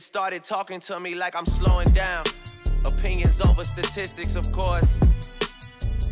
started talking to me like I'm slowing down. Opinions over statistics, of course.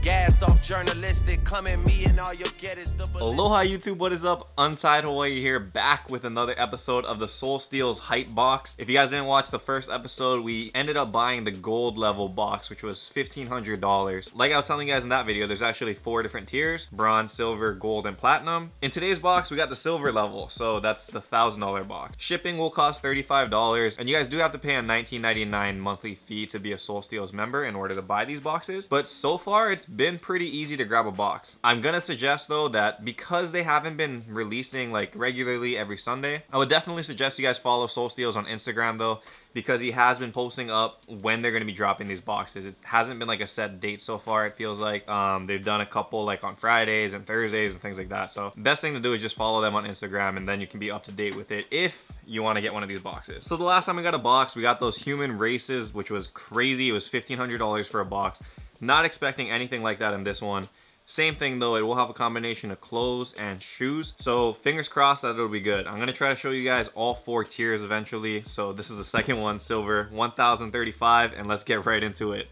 Gassed off journalistic, come at me and all you'll get is the Aloha YouTube, what is up? Untied Hawaii here, back with another episode of the Soul Steals Hype Box. If you guys didn't watch the first episode, we ended up buying the gold level box, which was $1,500. Like I was telling you guys in that video, there's actually 4 different tiers: bronze, silver, gold, and platinum. In today's box, we got the silver level, so that's the $1,000 box. Shipping will cost $35, and you guys do have to pay a $19.99 monthly fee to be a Soul Steals member in order to buy these boxes. But so far, it's been pretty easy to grab a box. I'm gonna suggest though that because they haven't been releasing like regularly every Sunday, I would definitely suggest you guys follow Soul Steals on Instagram though, because he has been posting up when they're gonna be dropping these boxes. It hasn't been like a set date so far, it feels like. They've done a couple like on Fridays and Thursdays and things like that. So best thing to do is just follow them on Instagram, and then you can be up to date with it if you want to get one of these boxes. So the last time we got a box, we got those human races, which was crazy. It was $1,500 for a box. Not expecting anything like that in this one. Same thing though, it will have a combination of clothes and shoes. So fingers crossed that it'll be good. I'm gonna try to show you guys all 4 tiers eventually. So this is the second one, silver, $1,035, and let's get right into it.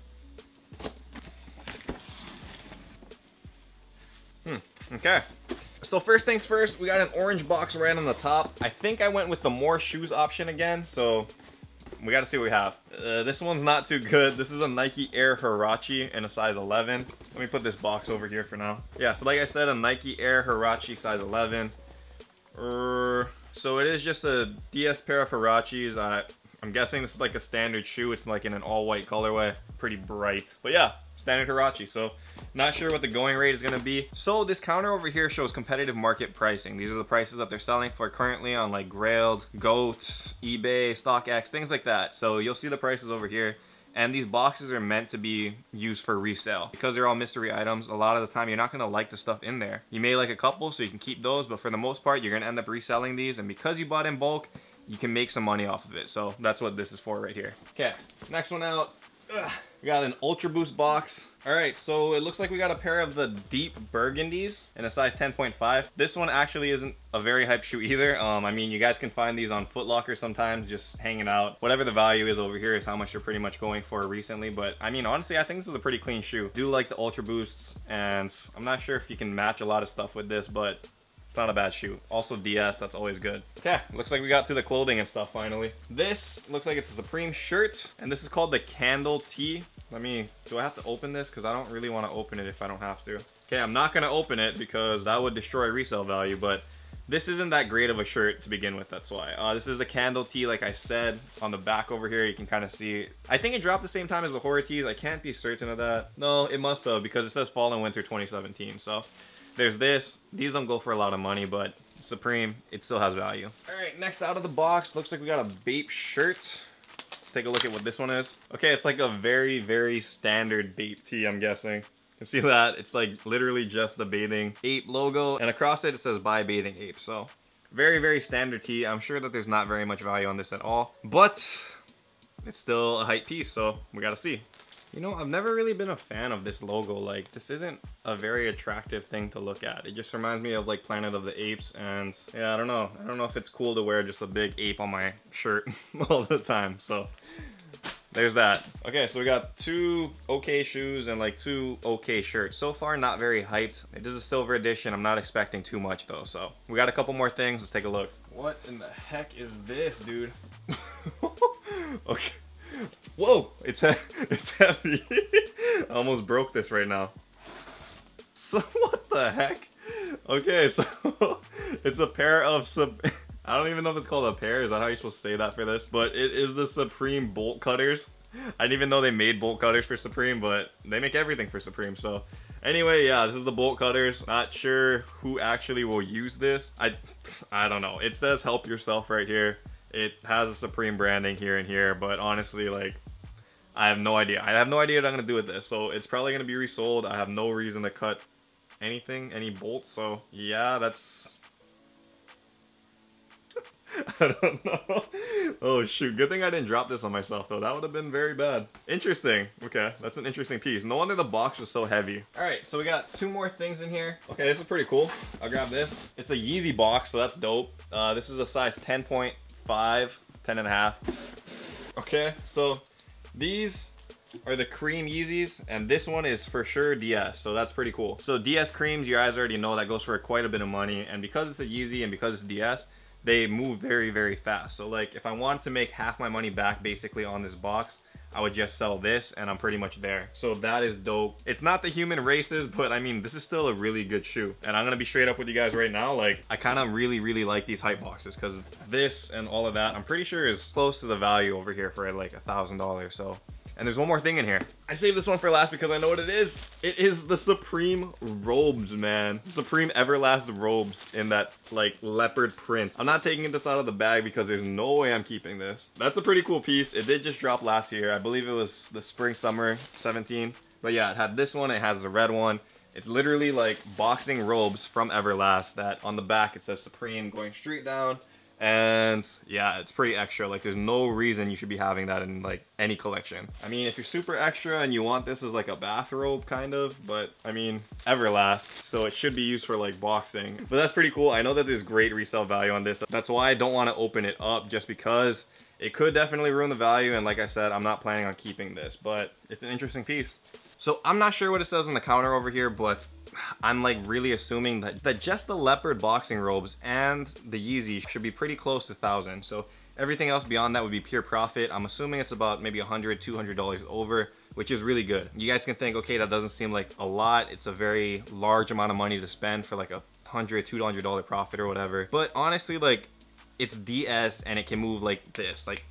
Okay. So first things first, we got an orange box right on the top. I think I went with the more shoes option again, so we got to see what we have. This one's not too good. This is a Nike Air Huarache in a size 11. Let me put this box over here for now. Yeah, so like I said, a Nike Air Huarache size 11. So it is just a DS pair of Huaraches. I'm guessing this is like a standard shoe. It's like in an all-white colorway. Pretty bright. But yeah, standard Huarache. So not sure what the going rate is going to be. So this counter over here shows competitive market pricing. These are the prices that they're selling for currently on like Grailed, Goat, eBay, StockX, things like that. So you'll see the prices over here. And these boxes are meant to be used for resale. Because they're all mystery items, a lot of the time you're not going to like the stuff in there. You may like a couple, so you can keep those, but for the most part, you're going to end up reselling these. And because you bought in bulk, you can make some money off of it. So that's what this is for right here. Okay, next one out. We got an Ultra Boost box. All right, so it looks like we got a pair of the deep burgundies in a size 10.5. This one actually isn't a very hype shoe either. I mean, you guys can find these on Foot Locker sometimes, just hanging out. Whatever the value is over here is how much you're pretty much going for recently. But I mean, honestly, I think this is a pretty clean shoe. Do like the Ultra Boosts, and I'm not sure if you can match a lot of stuff with this, but it's not a bad shoe. Also DS, that's always good. Okay, looks like we got to the clothing and stuff finally. This looks like it's a Supreme shirt, and this is called the Candle Tee. Do I have to open this? Because I don't really want to open it if I don't have to. Okay, I'm not going to open it because that would destroy resale value, but this isn't that great of a shirt to begin with, that's why. This is the Candle Tee, like I said. On the back over here, you can kind of see. I think it dropped the same time as the Horror Tees. I can't be certain of that. No, it must have, because it says Fall and Winter 2017, so there's this. These don't go for a lot of money, but Supreme, it still has value. All right, next out of the box, looks like we got a Bape shirt. Let's take a look at what this one is. Okay, it's like a very, very standard Bape tee, I'm guessing. You can see that. It's like literally just the Bathing Ape logo, and across it, it says Buy Bathing Ape. So very, very standard tee. I'm sure that there's not very much value on this at all, but it's still a hype piece, so we gotta see. You know, I've never really been a fan of this logo. Like, this isn't a very attractive thing to look at. It just reminds me of like Planet of the Apes, and yeah, I don't know. I don't know if it's cool to wear just a big ape on my shirt all the time, so there's that. Okay, so we got 2 okay shoes and like 2 okay shirts. So far, not very hyped. It is a silver edition. I'm not expecting too much though, so we got a couple more things. Let's take a look. What in the heck is this, dude? Okay. Whoa, it's heavy. I almost broke this right now. So what the heck? Okay, so it's a pair of I don't even know if it's called a pair. Is that how you're supposed to say that for this? But it is the Supreme bolt cutters. I didn't even know they made bolt cutters for Supreme, but they make everything for Supreme. So anyway, yeah, this is the bolt cutters. Not sure who actually will use this. I don't know. It says help yourself right here. It has a Supreme branding here and here, but honestly, like, I have no idea. I have no idea what I'm gonna do with this. So it's probably gonna be resold. I have no reason to cut anything, any bolts. So yeah, that's I don't know. Oh shoot, good thing I didn't drop this on myself though. That would have been very bad. Interesting. Okay, that's an interesting piece. No wonder the box was so heavy. All right, so we got 2 more things in here. Okay, this is pretty cool. I'll grab this. It's a Yeezy box, so that's dope. This is a size 10.5, 10.5. Okay, so these are the cream Yeezys, and this one is for sure DS, so that's pretty cool. So DS creams, you guys already know that goes for quite a bit of money, and because it's a Yeezy and because it's DS, they move very, very fast. So like if I wanted to make half my money back basically on this box, I would just sell this and I'm pretty much there. So that is dope. It's not the human races, but I mean, this is still a really good shoe. And I'm gonna be straight up with you guys right now. Like, I kind of really like these hype boxes because this and all of that, I'm pretty sure is close to the value over here for like $1,000. So, and there's one more thing in here. I saved this one for last because I know what it is. It is the Supreme robes, man. Supreme Everlast robes in that like leopard print. I'm not taking this out of the bag because there's no way I'm keeping this. That's a pretty cool piece. It did just drop last year. I believe it was the spring summer 17. But yeah, it had this one. It has the red one. It's literally like boxing robes from Everlast that on the back it says Supreme going straight down. And yeah, it's pretty extra. Like there's no reason you should be having that in like any collection. I mean, if you're super extra and you want this as like a bathrobe kind of, but I mean, Everlast, so it should be used for like boxing. But that's pretty cool. I know that there's great resale value on this. That's why I don't want to open it up, just because it could definitely ruin the value. And like I said, I'm not planning on keeping this, but it's an interesting piece. So I'm not sure what it says on the counter over here, but I'm like really assuming that just the leopard boxing robes and the Yeezy should be pretty close to 1,000. So everything else beyond that would be pure profit. I'm assuming it's about maybe $100, $200 over, which is really good. You guys can think, okay, that doesn't seem like a lot. It's a very large amount of money to spend for like a $100, $200 profit or whatever. But honestly, like it's DS and it can move like this, like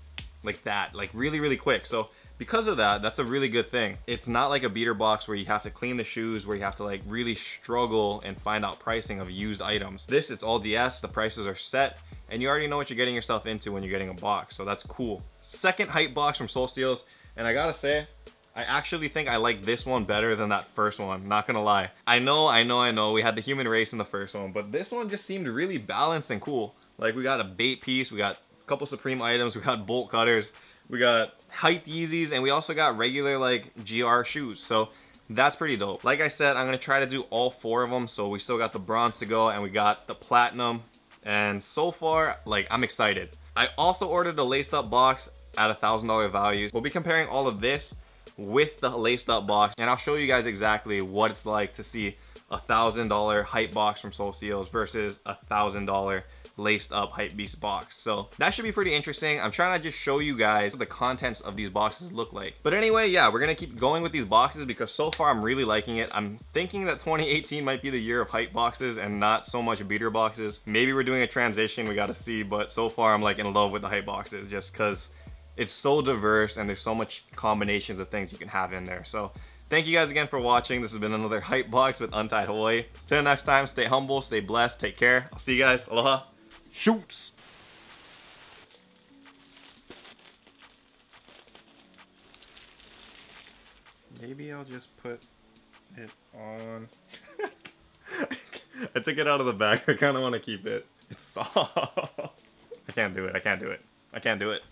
that, like really quick. So because of that, that's a really good thing. It's not like a beater box where you have to clean the shoes, where you have to like really struggle and find out pricing of used items. This, it's all DS, the prices are set, and you already know what you're getting yourself into when you're getting a box, so that's cool. Second hype box from Soul Steals, and I gotta say, I actually think I like this one better than that first one, not gonna lie. I know, we had the human race in the first one, but this one just seemed really balanced and cool. Like we got a bait piece, we got a couple Supreme items, we got bolt cutters, we got hyped Yeezys, and we also got regular like GR shoes. So that's pretty dope. Like I said, I'm gonna try to do all 4 of them. So we still got the bronze to go and we got the platinum. And so far, like I'm excited. I also ordered a laced up box at $1,000 value. We'll be comparing all of this with the laced up box, and I'll show you guys exactly what it's like to see a $1,000 hype box from Soul Steals versus a $1,000 laced up Hypebeast box. So that should be pretty interesting. I'm trying to just show you guys what the contents of these boxes look like. But anyway, yeah, we're gonna keep going with these boxes because so far I'm really liking it. I'm thinking that 2018 might be the year of hype boxes and not so much beater boxes. Maybe we're doing a transition, we gotta see, but so far I'm like in love with the hype boxes just because it's so diverse and there's so much combinations of things you can have in there. So thank you guys again for watching. This has been another hype box with Untied Hawaii. Till next time, stay humble, stay blessed, take care. I'll see you guys. Aloha. Shoots. Maybe I'll just put it on. I took it out of the bag. I kind of want to keep it. It's soft. I can't do it. I can't do it.